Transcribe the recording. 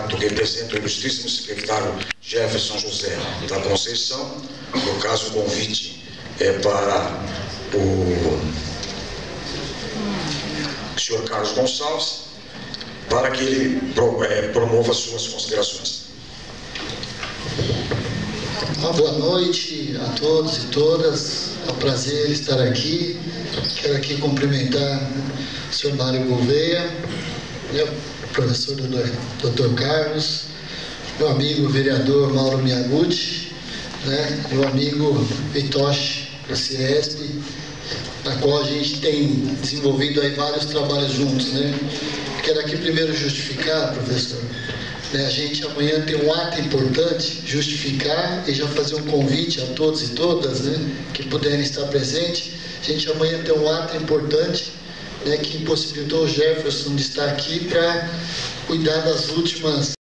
ato representa o ilustríssimo secretário Jefferson José da Conceição. No caso, o convite é para o senhor Carlos Gonçalves, para que ele promova suas considerações. Boa noite a todos e todas, é um prazer estar aqui. Quero aqui cumprimentar o senhor Mário Gouveia, o professor Dr. Carlos, meu amigo vereador Mauro Miyaguchi, meu amigo Vitoshi da Ciesp, na qual a gente tem desenvolvido aí vários trabalhos juntos. Quero aqui primeiro justificar, professor, a gente amanhã tem um ato importante, justificar e já fazer um convite a todos e todas que puderem estar presentes. A gente amanhã tem um ato importante que impossibilitou o Jefferson de estar aqui para cuidar das últimas